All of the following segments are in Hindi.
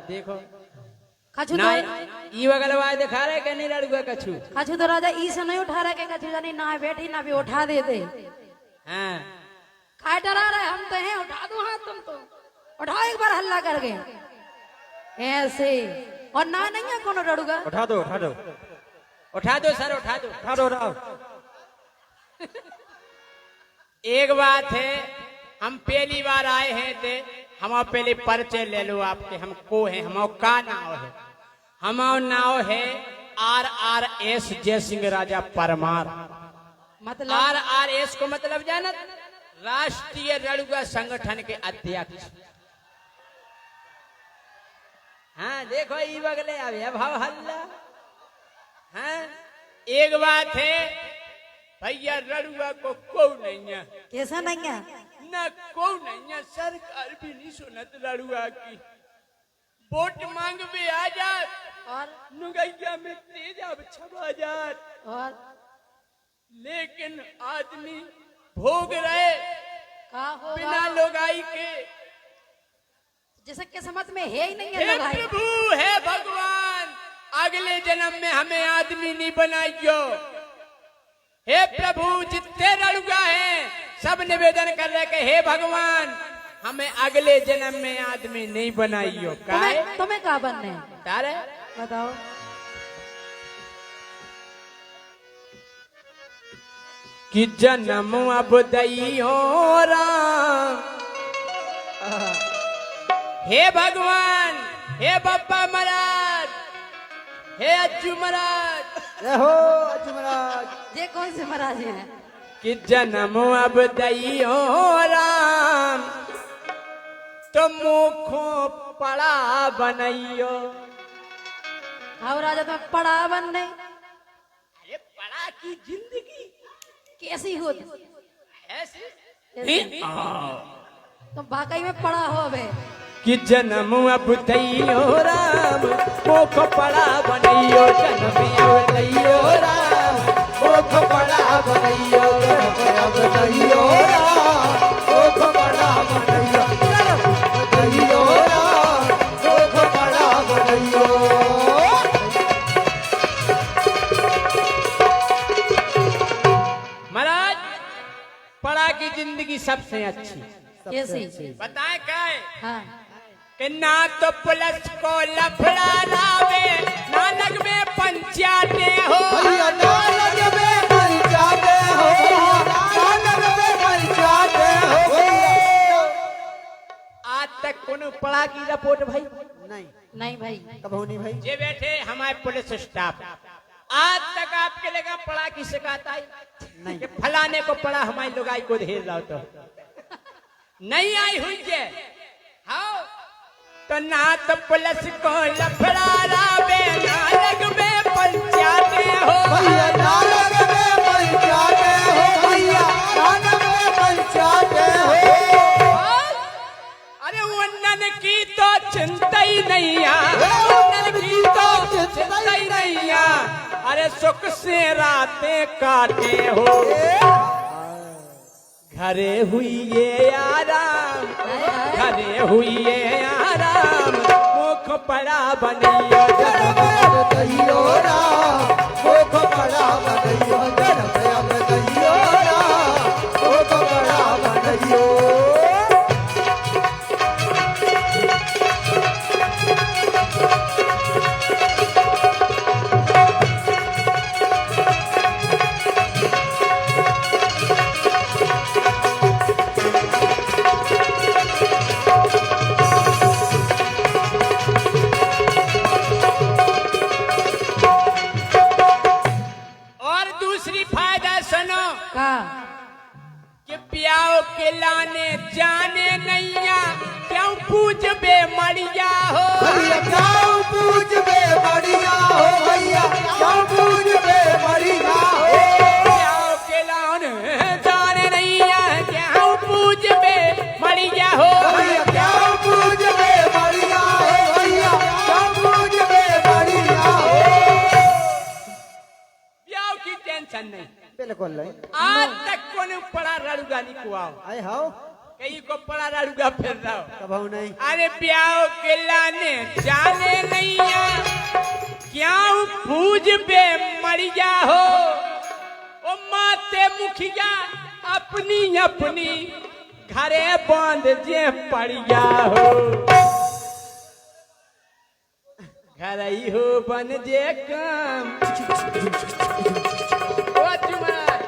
देखो कछु ना तो ई वगलवाय दिखा रहे के नहीं लड़ुआ कछु। कछु तो राजा ई से नहीं उठा रहा के कछु जानी ना बैठी ना भी उठा देते। हाँ काय डरा रहे हम तो हैं, उठा दो हाथ तुम तो उठाओ एक बार हल्ला कर गए ऐसे। और ना नहीं है कौन डरूगा। उठा दो उठा दो उठा दो सर उठा दो। उठा दो उठाओ। एक बात है, हम पहली बार आए हैं ते हम पहले परिचय ले लो आपके। हम को है, हम का नाव है? हमारा नाव है RRS जय सिंह राजा परमार। मतलब RRS को मतलब जानत, राष्ट्रीय लड़ुआ संगठन के अध्यक्ष। हाँ देखो ई बगले अभी भाव हल्ला। हाँ एक बात है भैया, लड़ुआ को नहीं है। कैसा नहीं है? ना को नहीं है, सरकार भी नहीं सुनत लड़ुआ की। वोट मांगवे आ जात और नुगैया में तेज अब छपा जात। और लेकिन आदमी भोग रहे का होगा बिना लोगाई के। जैसे किस्मत में है ही नहीं है हे लोग आए। प्रभु हे भगवान, अगले जन्म में हमें आदमी नहीं बनाइयो। हे प्रभु जितने लड़ुआ हैं सब निवेदन कर रहे कि हे भगवान हमें अगले जन्म में आदमी नहीं बनाइयो। तुम्हें क्या बनने है? तारे बताओ। कि जन्म अब दइयो राम। हे भगवान, हे बप्पा महाराज, हे अज्जू महाराज, जय हो अज्जू महाराज। ये कौन से महाराज हैं? कि जन्म अब दइयो राम, तो मुखो पड़ा बनइयो। हाँ राजा तो पड़ा बनने अरे पड़ा की जिंदगी कैसी होती ऐसी। तुम वाकई में पड़ा हो बे। कि जन्म अब दइयो राम, मुख पड़ा बनइयो। जन्म अब दइयो राम, मुख पड़ा बनइयो। जन्म अब दइयो राम, मुख पड़ा बनइयो। जन्म अब दइयो राम, मुख पड़ा बनइयो। महाराज पड़ा की जिंदगी सबसे अच्छी। कैसी? बताए क्या है? हाँ कि ना तो पुलिस को लफड़ा लावे, ना लगवे पंचायते हो। भैया नालग में पंचायते हो, भैया नालग में पंचायते हो भैया। आज तक कोनो पड़ा की रिपोर्ट भाई नहीं नहीं भाई। कब होनी भाई? जे बैठे हमारे पुलिस स्टाफ, आज तक आपके लगा पड़ा की शिकायत आई नहीं। कि फलाने को पड़ा हमारी लुगाई को घेर लाओ तो नहीं आई हुई है। हाँ तो ना तो पुलिस को लफड़ा लावे, ना लगवे पंचायते हो। भैया नालग में पंचायते हो, भैया नालग में पंचायते हो। अरे वन्नन की तो चिंता ही नहीं है, वन्नन की तो चिंता ही नहीं है। अरे सुख से रातें काटे हो, घरे हुई ये आराम, घरे हुई ये आराम। मुख पड़ा बनइयो। जन्म अब दइयो राम, मुख पड़ा बनइयो। जन्म अब दइयो राम, मुख पड़ा बनइयो। और दूसरी फायदा सुनो का कि प्याओ के लाने जाने नैया, क्यों पूजबे मरिया हो। भैया जाओ पूज बे बढ़िया हो, भैया जाओ पूज बे बढ़िया हो। प्याओ के लाने जाने नैया, क्यों पूजबे मरिया हो। भैया जाओ पूज बे बढ़िया हो, भैया जाओ पूज बे बढ़िया हो। प्याओ की टेंशन नहीं। बिल्कुल नहीं। आज तक कोने पड़ा लड़ुगा नहीं कुआओ। आए हाओ कहीं को पड़ा रड़ुआ फिर रहा हो कभाऊ नहीं अरे ब्याह के लाने जाने नहीं क्या फूज पे मरिया हो ओ माते मुखिया अपनी अपनी घरे बांध जे पड़िया हो घर ही हो बन जे काम ओ तुम्हार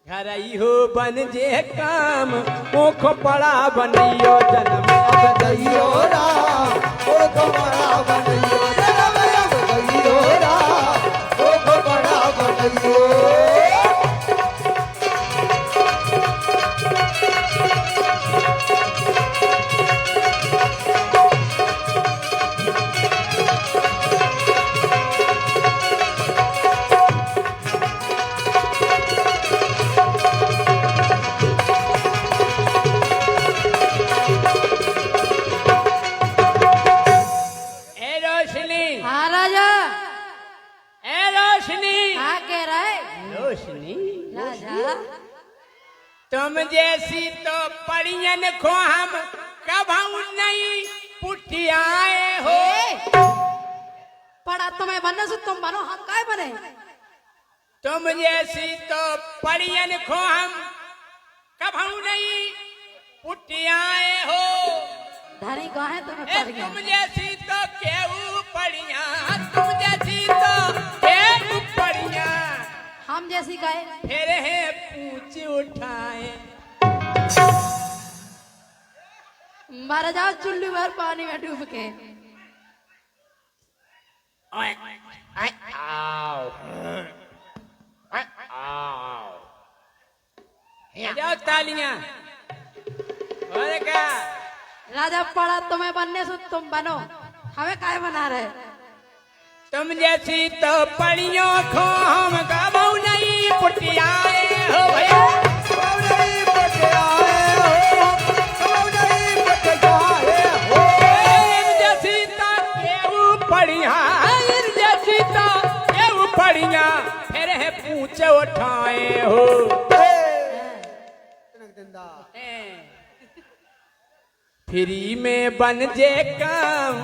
घर ही हो बन जे काम मुख पड़ा बनियो जन्म अब दैयो राम ओ बड़ा बनैयो जन्म अब दैयो राम ओ बड़ा बनैयो ए रोशनी हाँ राजा ए रोशनी क्या कह रहा है रोशनी राजा तुम जैसी तो पड़ियन को हम कभाऊ नहीं पुटियाए हो पढ़ा तुम्हें बनने से तुम बनो हम काय बने तुम जैसी तो पड़ियन को हम कभाऊ नहीं पुटियाए हो धरी कहाँ है तुम्हें ए, पढ़ तुम गया जैसी तो केहू पड़िया तुम जैसी तो केहू पड़िया हम जैसी गाय फिर है पूछ उठाए मर जाओ चुल्लू भर पानी में डूब के ओए, ओए, आओ ओए, आओ ये जाओ तालियां और क्या राजा पढ़ा तुम्हें बनने से तुम बनो हमें काय बना रहे तुम जैसी तो पड़ियों को हम कभाऊ नहीं पुटियाए हो भैया कभाऊ नहीं पटियाए हो कभाऊ नहीं पटियाए हो इन जैसी तो केहू पड़िया इन जैसी तो केहू पड़िया फिर है पूछ उठाए हो तनक दिंदा फ्री में बन जे काम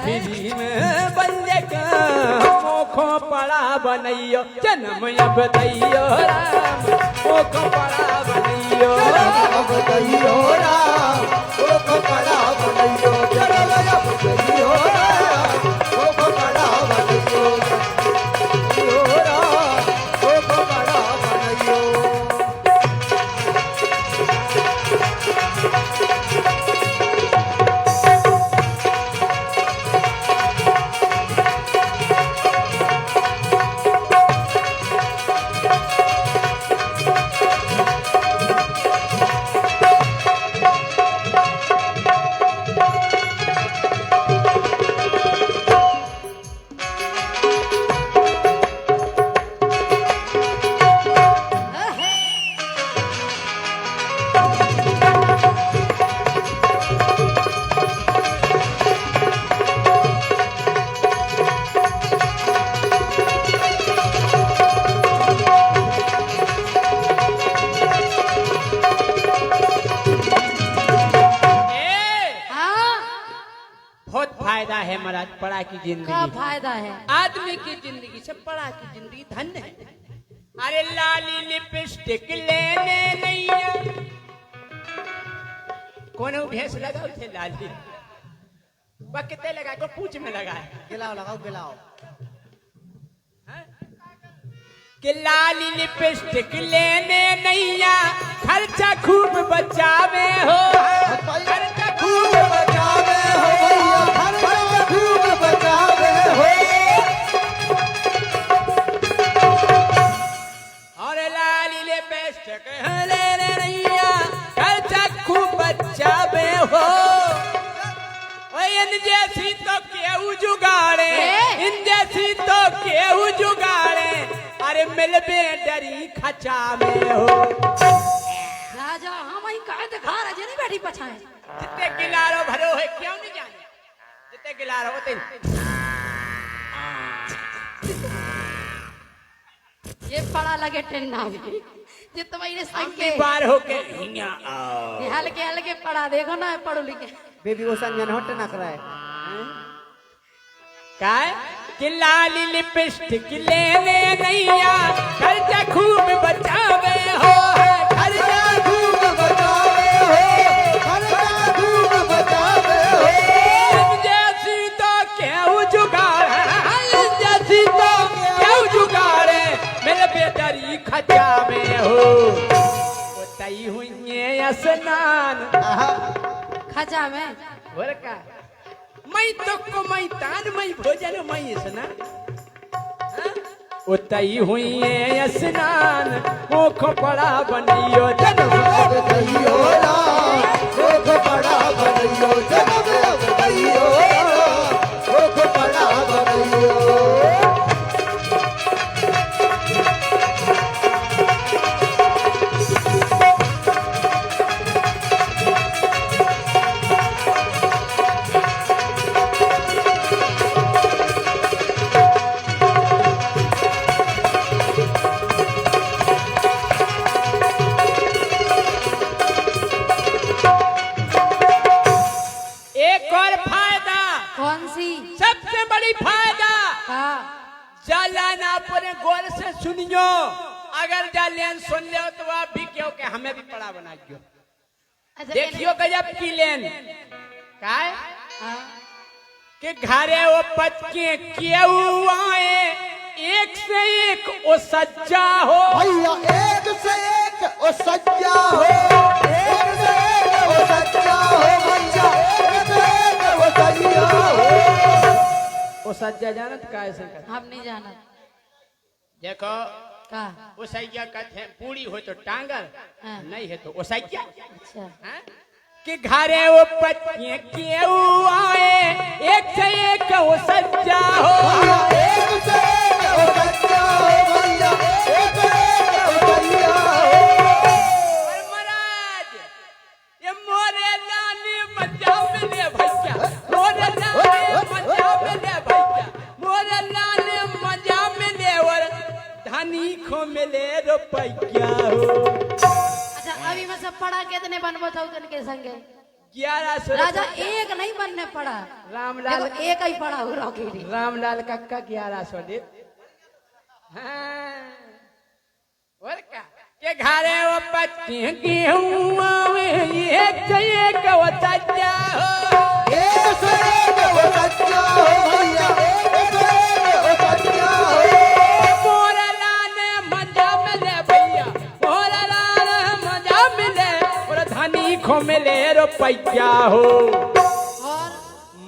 फ्री में बन जे काम मोखो पड़ा बनैयो जन्म अब दैयो राम मोखो पड़ा बनैयो अब दैयो राम ओ बड़ा बनैयो जन्म अब दैयो राम ओ बड़ा बनैयो दैयो राम ओ बड़ा बनैयो बहुत फायदा है महाराज पड़ा की क्या जिंदगी फायदा है आदमी की जिंदगी से पड़ा की जिंदगी धन्य है अरे लाली लिपस्टिक लेने नहीं है कौन भैंस लगाओ थे लाली वह कितने लगा को पूछ में लगा है गिलाओ लगाओ गिलाओ कि लाली लिपस्टिक लेने नैया खर्चा खूब बचावे हो खर्चा खूब बचावे हो भैया खर्चा खूब बचावे हो और लाली लिपस्टिक लेने नैया खर्चा खूब बचावे हो इन जैसी तो केहू जुगाड़े इन जैसी तो केहू जुगाड़े अरे मिलबे डरी खचा में हो राजा हम ही कहे दिखा रहे नहीं बैठी पछाए जितने गिलारो भरो है क्यों नहीं जाने जितने गिलारो होते ये पड़ा लगे टेन्ना भी जित मेरे संग अगली के बार होके हिया आओ। ये हल्के हल्के पढ़ा देखो ना पढ़ो लिखे बेबी वो संजन हट ना कराए काय कि लाली लिपस्टिक लेने नैया खर्चा खूब बचावे हो खर्चा खूब बचावे हो खर्चा खूब बचावे हो हम जैसी तो क्यों जुगाड़ हम जैसी तो क्यों जुगाड़े मेरे बेदरी खचा में हो तई हुई स्नान खचा में बोल का मैं तो कमाई तान मैं भोजन मैं स्नान उतई हुई है स्नान ओख पड़ा बनियो जन्म अब गइयो राम ओख बड़ा बनइयो जन्म अब गइयो राम ओख बड़ा बनइयो एक और फायदा कौन सी सबसे बड़ी फायदा हाँ जालन अपने गौर से सुनियो अगर जालियन सुन ले तो आप भी क्यों के हमें भी पड़ा बनाइयो अच्छा देखियो गजब की लेन काय हाँ कि घरे वो पचके क्यों आए एक से एक वो सज्जा हो भैया एक से एक ओ सच्चा हो एक से एक ओ सच्चा हो भैया एक से एक ओ सच्चा हो वो सज्जा जानत का ऐसे कर हम नहीं जाना देखो का वो सैया कहते हैं पूरी हो तो टांगर हाँ। नहीं है तो वो सैया अच्छा हाँ? कि घरे वो पचके क्यों आए एक से एक वो सज्जा हो भैया एक से एक ओ सच्चा हो भैया एक से एक ओ सच्चा हो और महाराज ये मोरे लाली मजा मिले भैया मोरे लाली मजा मिले भैया मोरे लाली मजा मिले और धनी को मिले रुपया हो अच्छा अभी मैं सब पढ़ा कितने बनबो चौधन के संगे 1100 राजा एक नहीं बनने पड़ा रामलाल देखो एक ही पड़ा हो रॉकेट रामलाल कक्का 1100 दे हाँ और क्या के घरे वो पत्ती गेहूं में एक से एक वो सज्जा हो एक से एक ओ सच्चा हो भैया एक से एक ओ सच्चा हो मोरे लाने मजा मिले भैया मोरे लाने मजा मिले और धनी को मिले रुपया हो और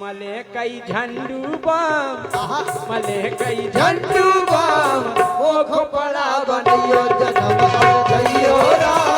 मले कई झंडू बम आहा मले कई झंडू बम ओख बड़ा बनइयो जन्म अब गइयो राम